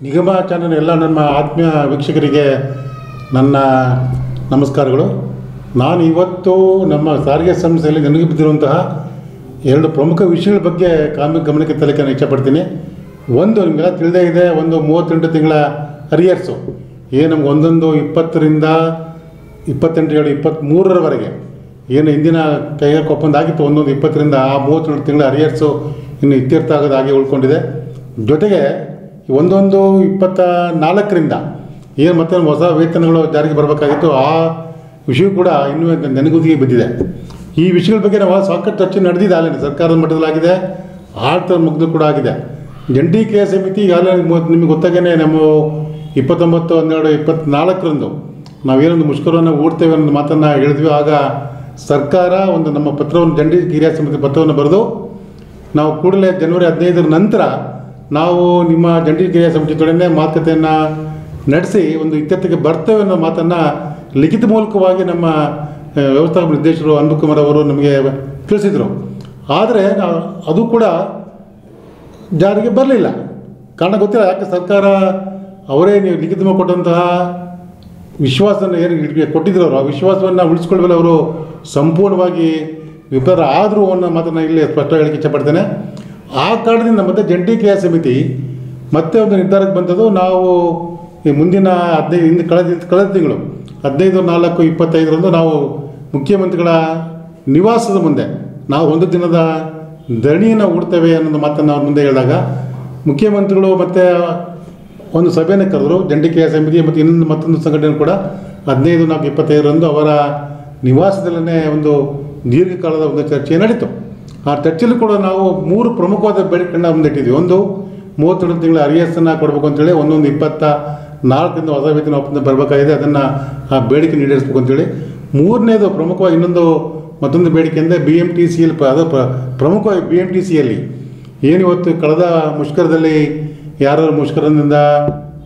ನಿಗಮ ಚಾನಲ್ ಎಲ್ಲ ನನ್ನ ಆತ್ಮೀಯ ವೀಕ್ಷಕರಿಗೆ ನನ್ನ ನಮಸ್ಕಾರಗಳು. ನಾನು ಇವತ್ತು ನಮ್ಮ ಸಾರಿಗೆ ಸಂಸ್ಥೆಯಲ್ಲಿ ನನಗೆ ಬಿದ್ದಿರುವಂತಹ ಎರಡು ಪ್ರಮುಖ ವಿಷಯಗಳ ಬಗ್ಗೆ ಗಮನಕ್ಕೆ ತರಲಿಕ್ಕೆ ನಾನು ಇಷ್ಟಪಡ್ತೀನಿ. ಒಂದು ನಿಮಗೆಲ್ಲ ತಿಳಿದೇ ಇದೆ, ಒಂದು 38 ತಿಂಗಳ ಅರಿಯರ್ಸು ನಮ್ಗೆ ಒಂದೊಂದು 20ರಿಂದ 28-23ರವರೆಗೆ ಏನು ಹಿಂದಿನ ಕೈಗಾರಿಕಾ ಒಪ್ಪಂದ ಆಗಿತ್ತು, ಒಂದೊಂದು 20ರಿಂದ ಆ 32 ತಿಂಗಳ ಅರಿಯರ್ಸು ಇನ್ನು ಇತ್ಯರ್ಥ ಆಗೋದು ಹಾಗೆ ಉಳ್ಕೊಂಡಿದೆ. ಜೊತೆಗೆ ಒಂದೊಂದು 24ರಿಂದ ಏನು ಮತ್ತೆ ಹೊಸ ವೇತನಗಳು ಜಾರಿಗೆ ಬರಬೇಕಾಗಿತ್ತು, ಆ ವಿಷಯ ಕೂಡ ಇನ್ನೂ ನೆನಗುದಿಗೆ ಬಿದ್ದಿದೆ. ಈ ವಿಷಯಗಳ ಬಗ್ಗೆ ನಾವು ಸಾಕಷ್ಟು ಚರ್ಚೆ ನಡೆದಿದೆ. ಅಲ್ಲೇ ಸರ್ಕಾರದ ಮಟ್ಟದಲ್ಲಾಗಿದೆ, ಆಡಳಿತದ ಮುಗ್ದು ಕೂಡ ಆಗಿದೆ. ಜಂಟಿ ಕ್ರಿಯಾ ಸಮಿತಿ ಈಗಾಗಲೇ ನಿಮಗೆ ಗೊತ್ತಾಗೇ ನಮ್ಮ 29/12/24ರಂದು ನಾವೇನೊಂದು ಮುಷ್ಕರವನ್ನು ಹೂಡ್ತೇವೆ ಅನ್ನೋ ಮಾತನ್ನು ಹೇಳಿದ್ವಿ. ಆಗ ಸರ್ಕಾರ ಒಂದು ನಮ್ಮ ಪತ್ರವನ್ನು ಜಂಟಿ ಕ್ರಿಯಾ ಸಮಿತಿ ಪತ್ರವನ್ನು ಬರೆದು ನಾವು ಕೂಡಲೇ ಜನವರಿ 15ರ ನಂತರ ನಾವು ನಿಮ್ಮ ಜಂಟಿ ಕ್ರಿಯಾ ಸಮಿತಿಯೊಡನೆ ಮಾತುಕತೆಯನ್ನು ನಡೆಸಿ ಒಂದು ಇತ್ಯರ್ಥಕ್ಕೆ ಬರ್ತೇವೆ ಅನ್ನೋ ಮಾತನ್ನು ಲಿಖಿತ ಮೂಲಕವಾಗಿ ನಮ್ಮ ವ್ಯವಸ್ಥಾಪಕ ನಿರ್ದೇಶಕರು ಅನ್ಬುಕುಮಾರ್ ಅವರು ನಮಗೆ ತಿಳಿಸಿದರು. ಆದರೆ ಅದು ಕೂಡ ಜಾರಿಗೆ ಬರಲಿಲ್ಲ. ಕಾರಣ ಗೊತ್ತಿಲ್ಲ, ಯಾಕೆ ಸರ್ಕಾರ ಅವರೇ ನೀವು ಲಿಖಿತ ಕೊಟ್ಟಂತಹ ವಿಶ್ವಾಸವನ್ನು ಏನು ಕೊಟ್ಟಿದ್ರು, ಅವರು ಆ ವಿಶ್ವಾಸವನ್ನು ಉಳಿಸ್ಕೊಳ್ಳುವಲ್ಲಿ ಅವರು ಸಂಪೂರ್ಣವಾಗಿ ವಿಫಲ ಆದರೂ ಅನ್ನೋ ಮಾತನ್ನು ಇಲ್ಲಿ ಸ್ಪಷ್ಟ ಹೇಳಿಕೆ ಇಷ್ಟಪಡ್ತೇನೆ. ಆ ಕಾರಣದಿಂದ ಮತ್ತೆ ಜಂಟಿ ಕ್ರಿಯಾ ಸಮಿತಿ ಮತ್ತೆ ಒಂದು ನಿರ್ಧಾರಕ್ಕೆ ಬಂದದ್ದು, ನಾವು ಈ ಮುಂದಿನ ಕಳೆದ ತಿಂಗಳು 15/4/25ರಂದು ನಾವು ಮುಖ್ಯಮಂತ್ರಿಗಳ ನಿವಾಸದ ಮುಂದೆ ನಾವು ಒಂದು ದಿನದ ಧರಣಿಯನ್ನು ಹೂಡ್ತೇವೆ ಅನ್ನೋ ಮಾತನ್ನು ಅವ್ರ ಮುಂದೆ ಹೇಳಿದಾಗ ಮುಖ್ಯಮಂತ್ರಿಗಳು ಮತ್ತೆ ಒಂದು ಸಭೆಯನ್ನು ಕರೆದರು. ಜಂಟಿ ಕ್ರಿಯಾ ಸಮಿತಿ ಮತ್ತು ಮತ್ತೊಂದು ಸಂಘಟನೆ ಕೂಡ 15/4/25ರಂದು ಅವರ ನಿವಾಸದಲ್ಲೇ ಒಂದು ದೀರ್ಘಕಾಲದ ಒಂದು ಚರ್ಚೆ ನಡೀತು. ಆ ಚರ್ಚೆಯಲ್ಲಿ ಕೂಡ ನಾವು 3 ಪ್ರಮುಖವಾದ ಬೇಡಿಕೆಗಳನ್ನ ಮುಂದಿಟ್ಟಿದ್ವಿ. ಒಂದು 32 ತಿಂಗಳ ಅರಿಯರ್ಸನ್ನು ಕೊಡಬೇಕು ಅಂತೇಳಿ, ಒಂದೊಂದು 24ರಿಂದ ಹೊಸ ವೇತನ ಒಪ್ಪಂದ ಬರಬೇಕಾಗಿದೆ, ಅದನ್ನು ಆ ಬೇಡಿಕೆ ಈಡೇರಿಸಬೇಕು ಅಂತೇಳಿ. ಮೂರನೇದು ಪ್ರಮುಖವಾಗಿ ಮತ್ತೊಂದು ಬೇಡಿಕೆ ಅಂದರೆ BMTCL, ಅದು ಪ್ರಮುಖವಾಗಿ BMTCಯಲ್ಲಿ ಇವತ್ತು ಕಳೆದ ಮುಷ್ಕರದಲ್ಲಿ ಯಾರು ಮುಷ್ಕರದಿಂದ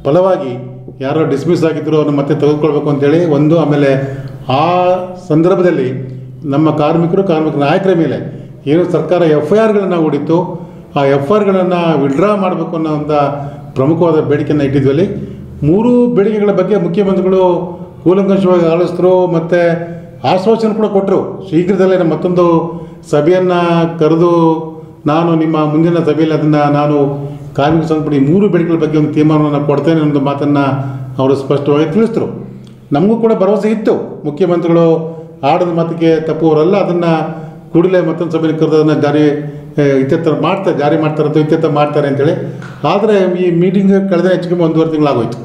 ಫಲವಾಗಿ ಯಾರೋ ಡಿಸ್ಮಿಸ್ ಆಗಿದ್ದರು ಅವ್ರನ್ನ ಮತ್ತೆ ತೆಗೆದುಕೊಳ್ಬೇಕು ಅಂತೇಳಿ ಒಂದು. ಆಮೇಲೆ ಆ ಸಂದರ್ಭದಲ್ಲಿ ನಮ್ಮ ಕಾರ್ಮಿಕ ನಾಯಕರ ಮೇಲೆ ಸರ್ಕಾರ FIRಗಳನ್ನು ಹೂಡಿತ್ತು, ಆ FIRಗಳನ್ನು ವಿಡ್ರಾ ಮಾಡಬೇಕು ಅನ್ನೋಂಥ ಪ್ರಮುಖವಾದ ಬೇಡಿಕೆಯನ್ನು ಇಟ್ಟಿದ್ವಲ್ಲಿ. 3 ಬೇಡಿಕೆಗಳ ಬಗ್ಗೆ ಮುಖ್ಯಮಂತ್ರಿಗಳು ಕೂಲಂಕಷವಾಗಿ ಆಲಿಸಿದ್ರು ಮತ್ತು ಆಶ್ವಾಸನೆ ಕೂಡ ಕೊಟ್ಟರು. ಶೀಘ್ರದಲ್ಲೇ ಮತ್ತೊಂದು ಸಭೆಯನ್ನು ಕರೆದು ನಾನು ನಿಮ್ಮ ಮುಂದಿನ ಸಭೆಯಲ್ಲಿ ಅದನ್ನು ನಾನು ಕಾರ್ಮಿಕ ಸಂಸ್ಥೆ 3 ಬೇಡಿಕೆಗಳ ಬಗ್ಗೆ ಒಂದು ತೀರ್ಮಾನವನ್ನು ಕೊಡ್ತೇನೆ ಅನ್ನೋ ಮಾತನ್ನು ಅವರು ಸ್ಪಷ್ಟವಾಗಿ ತಿಳಿಸಿದ್ರು. ನಮಗೂ ಕೂಡ ಭರವಸೆ ಇತ್ತು, ಮುಖ್ಯಮಂತ್ರಿಗಳು ಆಡದ ಮಾತಿಗೆ ತಪ್ಪುವವರಲ್ಲ, ಅದನ್ನು ಕೂಡಲೇ ಮತ್ತೊಂದು ಸಭೆಯಲ್ಲಿ ಕರೆದು ಅದನ್ನು ಜಾರಿ ಮಾಡ್ತಾರೆ ಅಂತೇಳಿ. ಆದರೆ ಈ ಮೀಟಿಂಗ್ ಕಳೆದ ಹೆಚ್ಚು ಕಮ್ಮಿ 1.5 ತಿಂಗಳಾಗೋಯ್ತು.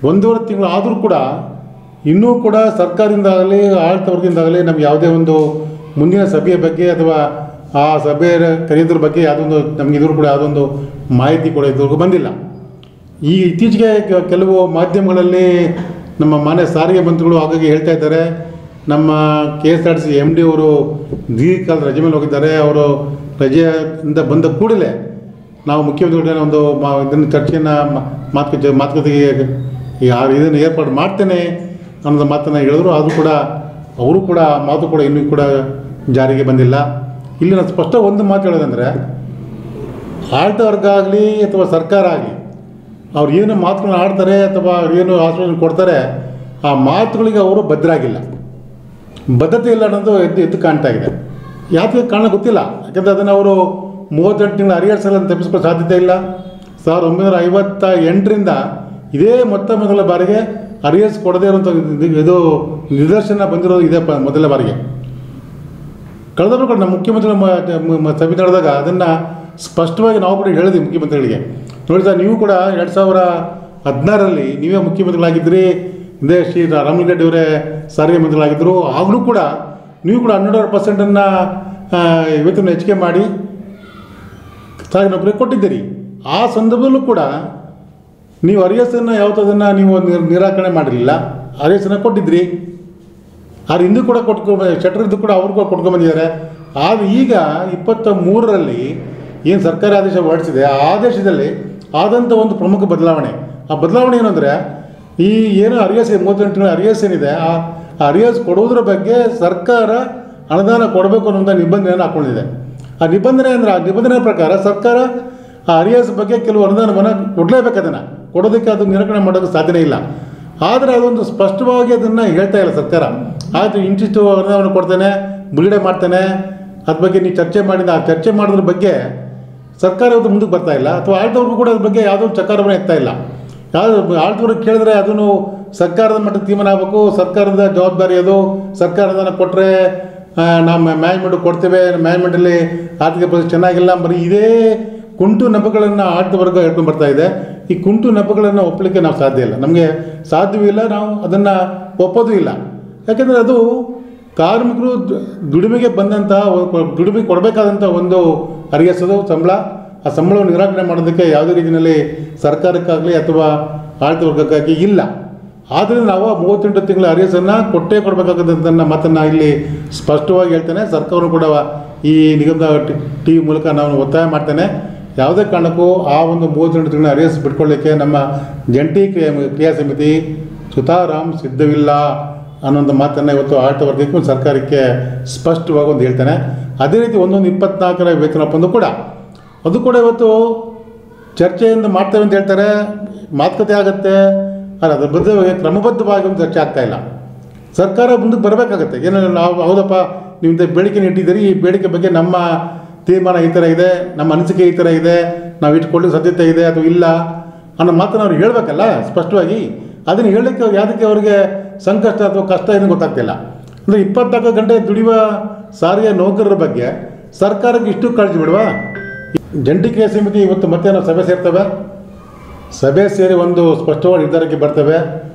1.5 ತಿಂಗಳು ಆದರೂ ಕೂಡ ಇನ್ನೂ ಕೂಡ ಸರ್ಕಾರದಿಂದಾಗಲಿ ಆಡಳಿತ ವರ್ಗದಿಂದಾಗಲಿ ನಮ್ಗೆ ಯಾವುದೇ ಒಂದು ಮುಂದಿನ ಸಭೆಯ ಬಗ್ಗೆ ಅಥವಾ ಆ ಸಭೆಯ ಕರೆಯೋದ್ರ ಬಗ್ಗೆ ನಮಗೆ ಇದ್ರೂ ಕೂಡ ಯಾವುದೊಂದು ಮಾಹಿತಿ ಕೂಡ ಇದುವರೆಗೂ ಬಂದಿಲ್ಲ. ಈ ಇತ್ತೀಚೆಗೆ ಕೆಲವು ಮಾಧ್ಯಮಗಳಲ್ಲಿ ನಮ್ಮ ಮಾನ್ಯ ಸಾರಿಗೆ ಮಂತ್ರಿಗಳು ಹಾಗಾಗಿ ಹೇಳ್ತಾ ಇದ್ದಾರೆ, ನಮ್ಮ KSRTC MD ಅವರು ದೀರ್ಘಕಾಲದ ರಜೆ ಮೇಲೆ ಹೋಗಿದ್ದಾರೆ, ಅವರು ರಜೆಯಿಂದ ಬಂದ ಕೂಡಲೇ ನಾವು ಮುಖ್ಯಮಂತ್ರಿಗಳನ್ನ ಒಂದು ಇದನ್ನು ಚರ್ಚೆಯನ್ನು ಮಾತುಕತೆಗೆ ಇದನ್ನು ಏರ್ಪಾಡು ಮಾಡ್ತೇನೆ ಅನ್ನೋದು ಮಾತನ್ನು ಹೇಳಿದ್ರು. ಅದು ಕೂಡ ಅವರು ಕೂಡ ಮಾತು ಕೂಡ ಇನ್ನೂ ಕೂಡ ಜಾರಿಗೆ ಬಂದಿಲ್ಲ. ಇಲ್ಲಿ ನಾನು ಸ್ಪಷ್ಟ ಒಂದು ಮಾತು ಹೇಳೋದಂದರೆ, ಆಡಳಿತ ವರ್ಗ ಆಗಲಿ ಅಥವಾ ಸರ್ಕಾರ ಆಗಲಿ ಅವ್ರು ಏನು ಮಾತುಗಳನ್ನ ಆಡ್ತಾರೆ ಅಥವಾ ಏನು ಆಶ್ವಾಸನೆ ಕೊಡ್ತಾರೆ, ಆ ಮಾತುಗಳಿಗೆ ಅವರು ಬದ್ಧತೆ ಇಲ್ಲ ಅನ್ನೋದು ಎದ್ದು ಕಾಣ್ತಾ ಇದೆ. ಯಾಕೆ ಕಾರಣ ಗೊತ್ತಿಲ್ಲ, ಯಾಕೆಂದರೆ ಅದನ್ನು ಅವರು 38 ತಿಂಗಳ ಅರಿಯರ್ಸಲ್ಲಿ ತಪ್ಪಿಸ್ಕೊಳ್ಳೋ ಸಾಧ್ಯತೆ ಇಲ್ಲ. 1958ರಿಂದ ಇದೇ ಮೊದಲ ಬಾರಿಗೆ ಅರಿಯರ್ಸ್ ಕೊಡದೇ ಇರುವಂಥ ಇದು ನಿದರ್ಶನ ಬಂದಿರೋದು ಇದೇ ಮೊದಲ ಬಾರಿಗೆ. ಕಳೆದ ಕೂಡ ನಮ್ಮ ಮುಖ್ಯಮಂತ್ರಿಗಳ ಸಭೆ ನಡೆದಾಗ ಅದನ್ನು ಸ್ಪಷ್ಟವಾಗಿ ನಾವು ಕೂಡ ಹೇಳಿದ್ವಿ ಮುಖ್ಯಮಂತ್ರಿಗಳಿಗೆ. ನೋಡಿ ಸರ್, ನೀವು ಕೂಡ 2016ರಲ್ಲಿ ನೀವೇ ಮುಖ್ಯಮಂತ್ರಿಗಳಾಗಿದ್ದಿರಿ, ಇದೇ ಶ್ರೀ ರಾಮಲಿಂಗಾರೆಡ್ಡಿ ಅವರೇ ಸಾರಿಗೆ ಮಂತ್ರಿಗಳಾಗಿದ್ದರು. ಆಗಲೂ ಕೂಡ ನೀವು ಕೂಡ 12% ವೇತನ ಹೆಚ್ಚಿಗೆ ಮಾಡಿ ಸಾರಿಗೆ ನೌಕರಿಗೆ ಕೊಟ್ಟಿದ್ದೀರಿ. ಆ ಸಂದರ್ಭದಲ್ಲೂ ಕೂಡ ನೀವು ಅರಿಯರ್ಸನ್ನು ಯಾವತ್ತದನ್ನು ನೀವು ನಿರಾಕರಣೆ ಮಾಡಿರಲಿಲ್ಲ, ಅರಿಯರ್ಸನ್ನು ಕೊಟ್ಟಿದ್ರಿ. ಆದ್ರೆ ಹಿಂದೂ ಕೂಡ ಶೆಟ್ಟರ್ದು ಕೂಡ ಅವ್ರು ಕೂಡ ಕೊಟ್ಕೊಂಡ್ಬಂದಿದ್ದಾರೆ. ಆದರೆ ಈಗ 23ರಲ್ಲಿ ಏನು ಸರ್ಕಾರಿ ಆದೇಶ ಹೊರಡಿಸಿದೆ, ಆ ಆದೇಶದಲ್ಲಿ ಆದಂಥ ಒಂದು ಪ್ರಮುಖ ಬದಲಾವಣೆ. ಆ ಬದಲಾವಣೆ ಏನು ಅಂದರೆ, ಈ ಏನು ಅರಿಯರ್ಸ್ 38 ತಿಂಗಳ ಅರಿಯರ್ಸ್ ಏನಿದೆ, ಆ ಅರಿಯರ್ಸ್ ಕೊಡುವುದರ ಬಗ್ಗೆ ಸರ್ಕಾರ ಅನುದಾನ ಕೊಡಬೇಕು ಅನ್ನೋ ನಿಬಂಧನೆಯನ್ನು ಹಾಕ್ಕೊಂಡಿದೆ. ಆ ನಿಬಂಧನೆ ಪ್ರಕಾರ ಸರ್ಕಾರ ಆ ಅರಿಯಾಸ್ ಬಗ್ಗೆ ಕೆಲವು ಅನುದಾನವನ್ನು ಕೊಡಲೇಬೇಕು, ಅದನ್ನು ಕೊಡೋದಕ್ಕೆ ಅದು ನಿರಾಕರಣೆ ಮಾಡೋಕ್ಕೆ ಸಾಧ್ಯನೇ ಇಲ್ಲ. ಆದರೆ ಅದೊಂದು ಸ್ಪಷ್ಟವಾಗಿ ಅದನ್ನು ಹೇಳ್ತಾ ಇಲ್ಲ ಸರ್ಕಾರ. ಆಯಿತು ಇಂತಿಷ್ಟು ಅನುದಾನವನ್ನು ಕೊಡ್ತೇನೆ, ಬಿಡುಗಡೆ ಮಾಡ್ತೇನೆ, ಅದ್ರ ಬಗ್ಗೆ ನೀವು ಚರ್ಚೆ ಮಾಡಿದ ಆ ಚರ್ಚೆ ಮಾಡೋದ್ರ ಬಗ್ಗೆ ಸರ್ಕಾರ ಇವತ್ತು ಮುಂದಕ್ಕೆ ಬರ್ತಾ ಇಲ್ಲ, ಅಥವಾ ಆಳ್ತವ್ರಿಗೂ ಕೂಡ ಅದ್ರ ಬಗ್ಗೆ ಯಾವುದೋ ಚಕಾರವನ್ನು ಎತ್ತಾ ಇಲ್ಲ. ಯಾವುದು ಆಳ್ತವ್ರಿಗೆ ಕೇಳಿದ್ರೆ ಅದನ್ನು ಸರ್ಕಾರದ ಮಟ್ಟದ ತೀರ್ಮಾನ ಆಗಬೇಕು, ಸರ್ಕಾರದ ಜವಾಬ್ದಾರಿ ಅದು. ಸರ್ಕಾರದನ್ನು ಕೊಟ್ಟರೆ ನಾವು ಮ್ಯಾನೇಜ್ಮೆಂಟ್ ಕೊಡ್ತೇವೆ, ಮ್ಯಾನೇಜ್ಮೆಂಟಲ್ಲಿ ಆರ್ಥಿಕ ಪರಿಸ್ಥಿತಿ ಚೆನ್ನಾಗಿಲ್ಲ, ಬರೀ ಇದೇ ಕುಂಟು ನೆಪಗಳನ್ನು ಆಡಳಿತ ವರ್ಗ ಹೇಳ್ಕೊಂಡು ಬರ್ತಾ ಇದೆ. ಈ ಕುಂಟು ನೆಪಗಳನ್ನು ಒಪ್ಪಲಿಕ್ಕೆ ನಾವು ಸಾಧ್ಯ ಇಲ್ಲ, ನಮಗೆ ಸಾಧ್ಯವೂ ಇಲ್ಲ, ನಾವು ಅದನ್ನು ಒಪ್ಪೋದು ಇಲ್ಲ. ಯಾಕೆಂದರೆ ಅದು ಕಾರ್ಮಿಕರು ದುಡಿಮೆಗೆ ಬಂದಂತಹ ದುಡಿಮೆಗೆ ಕೊಡಬೇಕಾದಂಥ ಒಂದು ಅರಿಯಸೋದು ಸಂಬಳ. ಆ ಸಂಬಳವನ್ನು ನಿರಾಕರಣೆ ಮಾಡೋದಕ್ಕೆ ಯಾವುದೇ ರೀತಿಯಲ್ಲಿ ಸರ್ಕಾರಕ್ಕಾಗಲಿ ಅಥವಾ ಆಡಳಿತ ವರ್ಗಕ್ಕಾಗಿ ಇಲ್ಲ. ಆದ್ದರಿಂದ ನಾವು 38 ತಿಂಗಳ ಅರಿಯಸನ್ನು ಕೊಟ್ಟೇ ಕೊಡಬೇಕಾಗದಂಥ ಮಾತನ್ನು ಇಲ್ಲಿ ಸ್ಪಷ್ಟವಾಗಿ ಹೇಳ್ತೇನೆ. ಸರ್ಕಾರವು ಕೂಡ ಈ ನಿಗಮದ ಟಿ ವಿ ಮೂಲಕ ನಾನು ಒತ್ತಾಯ ಮಾಡ್ತೇನೆ. ಯಾವುದೇ ಕಾರಣಕ್ಕೂ ಆ ಒಂದು 38 ತಿಂಗಳ ಅರಿಯಸ್ ಬಿಟ್ಕೊಳ್ಳಿಕ್ಕೆ ನಮ್ಮ ಜಂಟಿ ಕ್ರಿಯಾ ಸಮಿತಿ ಸುತಾರಾಮ್ ಸಿದ್ಧವಿಲ್ಲ ಅನ್ನೋಂಥ ಮಾತನ್ನು ಇವತ್ತು ಆಡಳಿತ ವರ್ಗಕ್ಕೆ ಸರ್ಕಾರಕ್ಕೆ ಸ್ಪಷ್ಟವಾಗಿ ಒಂದು ಹೇಳ್ತೇನೆ. ಅದೇ ರೀತಿ 24ರ ವೇತನ ಒಪ್ಪಂದ ಕೂಡ ಅದು ಕೂಡ ಇವತ್ತು ಚರ್ಚೆಯಿಂದ ಮಾಡ್ತೇವೆ ಅಂತ ಹೇಳ್ತಾರೆ, ಮಾತುಕತೆ ಆಗುತ್ತೆ, ಆದರೆ ಅದ್ರ ಬಗ್ಗೆ ಕ್ರಮಬದ್ಧವಾಗಿ ಒಂದು ಚರ್ಚೆ ಆಗ್ತಾಯಿಲ್ಲ. ಸರ್ಕಾರ ಮುಂದಕ್ಕೆ ಬರಬೇಕಾಗತ್ತೆ. ಏನೋ ನಾವು ಹೌದಪ್ಪ ನೀವು ಇಂಥ ಬೇಡಿಕೆನ ಇಟ್ಟಿದ್ದೀರಿ, ಈ ಬೇಡಿಕೆ ಬಗ್ಗೆ ನಮ್ಮ ತೀರ್ಮಾನ ಈ ಥರ ಇದೆ, ನಮ್ಮ ಅನಿಸಿಕೆ ಈ ಥರ ಇದೆ, ನಾವು ಇಟ್ಕೊಳ್ಳಿಕ್ಕೆ ಸಾಧ್ಯತೆ ಇದೆ ಅಥವಾ ಇಲ್ಲ ಅನ್ನೋ ಮಾತನ್ನು ಅವ್ರು ಹೇಳಬೇಕಲ್ಲ ಸ್ಪಷ್ಟವಾಗಿ. ಅದನ್ನು ಹೇಳಲಿಕ್ಕೆ ಯಾವುದಕ್ಕೆ ಅವರಿಗೆ ಸಂಕಷ್ಟ ಅಥವಾ ಕಷ್ಟ ಏನು ಗೊತ್ತಾಗ್ತಿಲ್ಲ. ಅಂದರೆ 24 ಗಂಟೆ ದುಡಿಯುವ ಸಾರಿಗೆ ನೌಕರರ ಬಗ್ಗೆ ಸರ್ಕಾರಕ್ಕೆ ಇಷ್ಟು ಕಾಳಜಿ ಬಿಡುವ. ಜಂಟಿ ಕ್ರಿಯಾ ಸಮಿತಿ ಇವತ್ತು ಮತ್ತೆ ನಾವು ಸಭೆ ಸೇರ್ತವೆ, ಸಭೆ ಸೇರಿ ಒಂದು ಸ್ಪಷ್ಟವಾದ ನಿರ್ಧಾರಕ್ಕೆ ಬರ್ತವೆ.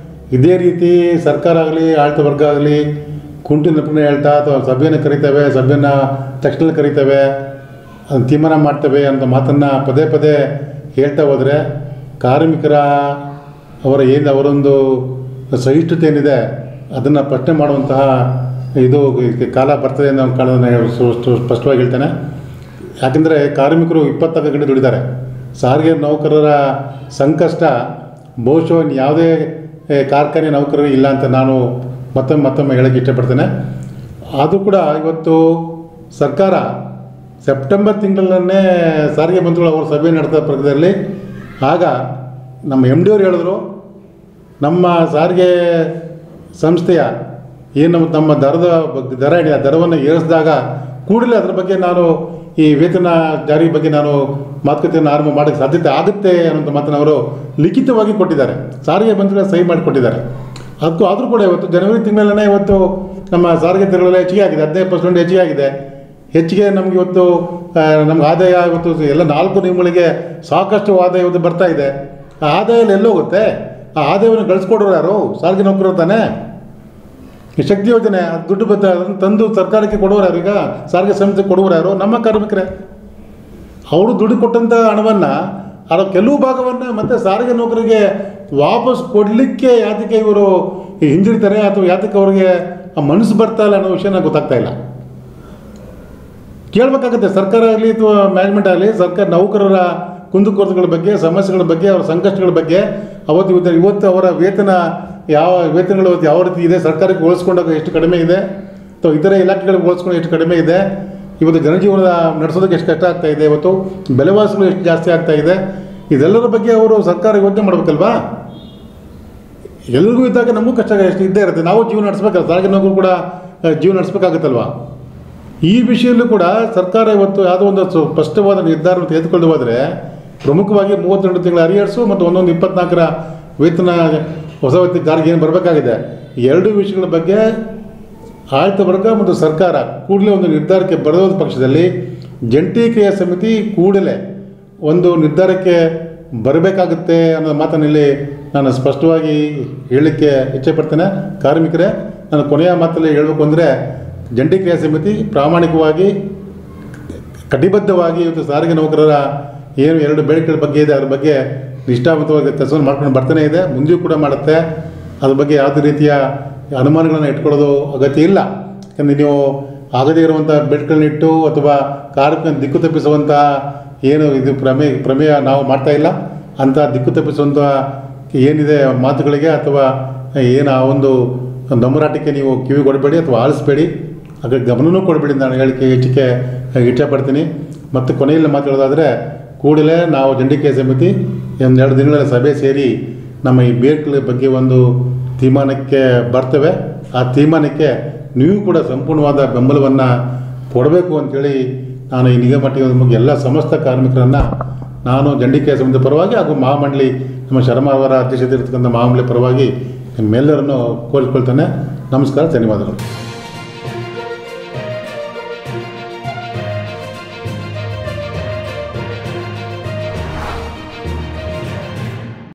ಇದೇ ರೀತಿ ಸರ್ಕಾರ ಆಗಲಿ ಆಡಳಿತ ವರ್ಗ ಆಗಲಿ ಕುಂಟು ನೆಪನೆ ಹೇಳ್ತಾ ಅಥವಾ ಸಭೆಯನ್ನು ಕರೀತೇವೆ, ಸಭೆಯನ್ನು ತಕ್ಷಣ ಕರೀತೇವೆ, ಅದನ್ನು ತೀರ್ಮಾನ ಮಾಡ್ತೇವೆ ಅಂತ ಮಾತನ್ನು ಪದೇ ಪದೇ ಹೇಳ್ತಾ ಹೋದರೆ ಕಾರ್ಮಿಕರ ಅವರೊಂದು ಸಹಿಷ್ಣುತೆ ಏನಿದೆ ಅದನ್ನು ಪ್ರಶ್ನೆ ಮಾಡುವಂತಹ ಇದು ಕಾಲ ಬರ್ತದೆ ಅನ್ನೋ ಕಾರಣವನ್ನು ಸ್ಪಷ್ಟವಾಗಿ ಹೇಳ್ತೇನೆ. ಯಾಕೆಂದರೆ ಕಾರ್ಮಿಕರು 24 ಗಂಟೆ ದುಡಿತಾರೆ. ಸಾರಿಗೆ ನೌಕರರ ಸಂಕಷ್ಟ ಬಹುಶಃ ಯಾವುದೇ ಕಾರ್ಖಾನೆ ನೌಕರರು ಇಲ್ಲ ಅಂತ ನಾನು ಮತ್ತೊಮ್ಮೆ ಹೇಳೋಕ್ಕೆ ಇಷ್ಟಪಡ್ತೇನೆ. ಅದು ಕೂಡ ಇವತ್ತು ಸರ್ಕಾರ ಸೆಪ್ಟೆಂಬರ್ ತಿಂಗಳನ್ನೇ ಸಾರಿಗೆ ಮಂತ್ರಿಗಳು ಅವರು ಸಭೆ ನಡೆದ ಪ್ರಗತಿಯಲ್ಲಿ ಆಗ ನಮ್ಮ MD ಅವರು ಹೇಳಿದ್ರು, ನಮ್ಮ ಸಾರಿಗೆ ಸಂಸ್ಥೆಯ ಏನು ನಮ್ಮ ದರ ಇದೆ ದರವನ್ನು ಏರಿಸಿದಾಗ ಕೂಡಲೇ ಅದರ ಬಗ್ಗೆ ನಾನು ಈ ವೇತನ ಜಾರಿ ಬಗ್ಗೆ ನಾನು ಮಾತುಕತೆಯನ್ನು ಆರಂಭ ಮಾಡೋಕ್ಕೆ ಸಾಧ್ಯತೆ ಆಗುತ್ತೆ ಅನ್ನೋಂಥ ಮಾತನ್ನು ಅವರು ಲಿಖಿತವಾಗಿ ಕೊಟ್ಟಿದ್ದಾರೆ, ಸಾರಿಗೆ ಮಂತ್ರಿಗಳು ಸಹಿ ಮಾಡಿಕೊಟ್ಟಿದ್ದಾರೆ. ಅದಕ್ಕೂ ಆದರೂ ಕೂಡ ಇವತ್ತು ಜನವರಿ ತಿಂಗಳಲ್ಲೇ ಇವತ್ತು ನಮ್ಮ ಸಾರಿಗೆ ದರಗಳೆಲ್ಲ ಹೆಚ್ಚಿಗೆ ಆಗಿದೆ, 15% ಹೆಚ್ಚಿಗೆ ಆಗಿದೆ. ಹೆಚ್ಚಿಗೆ ನಮಗೆ ಇವತ್ತು ನಮ್ಗೆ ಆದಾಯ ಇವತ್ತು ಎಲ್ಲ 4 ನಿಯಮಗಳಿಗೆ ಸಾಕಷ್ಟು ಆದಾಯ ಇವತ್ತು ಬರ್ತಾ ಇದೆ. ಆ ಆದಾಯ ಎಲ್ಲೋಗುತ್ತೆ? ಆ ಆದಾಯವನ್ನು ಗಳಿಸ್ಕೊಡೋರು ಯಾರು? ಸಾರಿಗೆ ನೌಕರರು ತಾನೇ. ಈ ಶಕ್ತಿ ಯೋಜನೆ ದುಡ್ಡು ಅದನ್ನು ತಂದು ಸರ್ಕಾರಕ್ಕೆ ಕೊಡೋರು ಯಾರು? ಈಗ ಸಾರಿಗೆ ಸಂಸ್ಥೆಗೆ ಕೊಡುವರು ಯಾರು? ನಮ್ಮ ಕಾರ್ಮಿಕರೇ. ಅವರು ದುಡ್ಡು ಕೊಟ್ಟಂಥ ಹಣವನ್ನು ಅದರ ಕೆಲವು ಭಾಗವನ್ನು ಮತ್ತು ಸಾರಿಗೆ ನೌಕರಿಗೆ ವಾಪಸ್ ಕೊಡಲಿಕ್ಕೆ ಯಾತಕ್ಕೆ ಇವರು ಹಿಂದಿರ್ತಾರೆ ಅಥವಾ ಯಾತಕ್ಕೆ ಅವ್ರಿಗೆ ಆ ಮನಸ್ಸು ಬರ್ತಾ ಇಲ್ಲ ಅನ್ನೋ ವಿಷಯ ನನಗೆ ಗೊತ್ತಾಗ್ತಾ ಇಲ್ಲ. ಕೇಳಬೇಕಾಗುತ್ತೆ ಸರ್ಕಾರ ಆಗಲಿ ಅಥವಾ ಮ್ಯಾನೇಜ್ಮೆಂಟ್ ಆಗಲಿ, ಸರ್ಕಾರ ನೌಕರರ ಕುಂದುಕೊರತೆಗಳ ಬಗ್ಗೆ, ಸಮಸ್ಯೆಗಳ ಬಗ್ಗೆ, ಅವರ ಸಂಕಷ್ಟಗಳ ಬಗ್ಗೆ ಇವತ್ತು ಅವರ ವೇತನಗಳು ಯಾವ ರೀತಿ ಇದೆ, ಸರ್ಕಾರಕ್ಕೆ ಹೋಲಿಸ್ಕೊಂಡಾಗ ಎಷ್ಟು ಕಡಿಮೆ ಇದೆ ಅಥವಾ ಇತರೆ ಇಲಾಖೆಗಳಿಗೆ ಹೋಲಿಸ್ಕೊಂಡು ಎಷ್ಟು ಕಡಿಮೆ ಇದೆ, ಇವತ್ತು ಜನಜೀವನ ನಡೆಸೋದಕ್ಕೆ ಎಷ್ಟು ಕಷ್ಟ ಆಗ್ತಾ ಇದೆ, ಇವತ್ತು ಬೆಲೆವಾಸಿಗಳು ಎಷ್ಟು ಜಾಸ್ತಿ ಆಗ್ತಾ ಇದೆ, ಇದೆಲ್ಲರ ಬಗ್ಗೆ ಅವರು ಸರ್ಕಾರ ಯೋಚನೆ ಮಾಡಬೇಕಲ್ವಾ? ಎಲ್ರಿಗೂ ಇದ್ದಾಗ ನಮಗೂ ಕಷ್ಟ ಎಷ್ಟು ಇದ್ದೇ ಇರುತ್ತೆ, ನಾವು ಜೀವನ ನಡೆಸ್ಬೇಕಲ್ಲ, ಸಾರಿಗೆ ನೌಕರು ಕೂಡ ಜೀವನ ನಡೆಸಬೇಕಾಗುತ್ತಲ್ವ? ಈ ವಿಷಯಲ್ಲೂ ಕೂಡ ಸರ್ಕಾರ ಇವತ್ತು ಯಾವುದೋ ಒಂದು ಸ್ಪಷ್ಟವಾದ ನಿರ್ಧಾರವನ್ನು ತೆಗೆದುಕೊಂಡು ಹೋದರೆ ಪ್ರಮುಖವಾಗಿ 32 ತಿಂಗಳ ಅರಿಯರ್ಸು ಮತ್ತು 24ರ ವೇತನ ಹೊಸ ವೇತನ ಜಾರಿಗೆ ಏನು ಬರಬೇಕಾಗಿದೆ, ಎರಡೂ ವಿಷಯಗಳ ಬಗ್ಗೆ ಆಡಳಿತ ವರ್ಗ ಮತ್ತು ಸರ್ಕಾರ ಕೂಡಲೇ ಒಂದು ನಿರ್ಧಾರಕ್ಕೆ ಬರೋದ ಪಕ್ಷದಲ್ಲಿ ಜಂಟಿ ಕ್ರಿಯಾ ಸಮಿತಿ ಕೂಡಲೇ ಒಂದು ನಿರ್ಧಾರಕ್ಕೆ ಬರಬೇಕಾಗುತ್ತೆ ಅನ್ನೋ ಮಾತನ್ನಲ್ಲಿ ನಾನು ಸ್ಪಷ್ಟವಾಗಿ ಹೇಳಲಿಕ್ಕೆ ಇಚ್ಛೆಪಡ್ತೇನೆ. ಕಾರ್ಮಿಕರೇ, ನಾನು ಕೊನೆಯ ಮಾತಲ್ಲಿ ಹೇಳಬೇಕು ಅಂದರೆ ಜಂಟಿ ಕ್ರಿಯಾ ಸಮಿತಿ ಪ್ರಾಮಾಣಿಕವಾಗಿ ಕಟಿಬದ್ಧವಾಗಿ ಇವತ್ತು ಸಾರಿಗೆ ನೌಕರರ ಏನು 2 ಬೇಡಿಕೆಗಳ ಬಗ್ಗೆ ಇದೆ ಅದ್ರ ಬಗ್ಗೆ ನಿಷ್ಠಾವಂತವಾಗಿ ಕೆಲಸವನ್ನು ಮಾಡ್ಕೊಂಡು ಬರ್ತಾನೆ ಇದೆ, ಮುಂದೆಯೂ ಕೂಡ ಮಾಡುತ್ತೆ. ಅದ್ರ ಬಗ್ಗೆ ಯಾವುದೇ ರೀತಿಯ ಅನುಮಾನಗಳನ್ನು ಇಟ್ಕೊಳ್ಳೋದು ಅಗತ್ಯ ಇಲ್ಲ. ಯಾಕಂದರೆ ನೀವು ಆಗದೇ ಇರುವಂಥ ಬೇಡಿಕೆಗಳನ್ನಿಟ್ಟು ಅಥವಾ ಕಾರ್ಮಿಕನ ದಿಕ್ಕು ತಪ್ಪಿಸುವಂಥ ಏನು ಇದು ಪ್ರಮೇಯ ನಾವು ಮಾಡ್ತಾಯಿಲ್ಲ. ಅಂಥ ದಿಕ್ಕು ತಪ್ಪಿಸುವಂಥ ಏನಿದೆ ಮಾತುಗಳಿಗೆ ಅಥವಾ ಏನು ಆ ಒಂದು ನಮರಾಟಕ್ಕೆ ನೀವು ಕಿವಿ ಕೊಡಬೇಡಿ ಅಥವಾ ಆಲಿಸಬೇಡಿ, ಅದಕ್ಕೆ ಗಮನವೂ ಕೊಡಬೇಡಿ ನಾನು ಹೇಳಿಕೆ ಹೆಚ್ಚಿಗೆ ಇಷ್ಟಪಡ್ತೀನಿ. ಮತ್ತು ಕೊನೆಯಲ್ಲಿ ಮಾತಾಡೋದಾದರೆ ಕೂಡಲೇ ನಾವು ಜಂಡಿಕೆ ಸಮಿತಿ ಒಂದೆರಡು ದಿನಗಳ ಸಭೆ ಸೇರಿ ನಮ್ಮ ಈ ಬೇರ್ಗಳ ಬಗ್ಗೆ ಒಂದು ತೀರ್ಮಾನಕ್ಕೆ ಬರ್ತೇವೆ. ಆ ತೀರ್ಮಾನಕ್ಕೆ ನೀವು ಕೂಡ ಸಂಪೂರ್ಣವಾದ ಬೆಂಬಲವನ್ನು ಕೊಡಬೇಕು ಅಂಥೇಳಿ ನಾನು ಈ ನಿಗಮಟ್ಟಿಗೆ ಎಲ್ಲ ಸಮಸ್ತ ಕಾರ್ಮಿಕರನ್ನು ನಾನು ಜಂಡಿಕೆ ಸಮಿತಿ ಪರವಾಗಿ ಹಾಗೂ ಮಹಾಮಂಡಳಿ ನಮ್ಮ ಶರ್ಮಾ ಅವರ ಅಧ್ಯಕ್ಷತೆ ಇರತಕ್ಕಂಥ ಮಹಾಮಂಡಳಿ ಪರವಾಗಿ ನಿಮ್ಮೆಲ್ಲರನ್ನು ಕೋರಿಕೊಳ್ತೇನೆ. ನಮಸ್ಕಾರ, ಧನ್ಯವಾದಗಳು.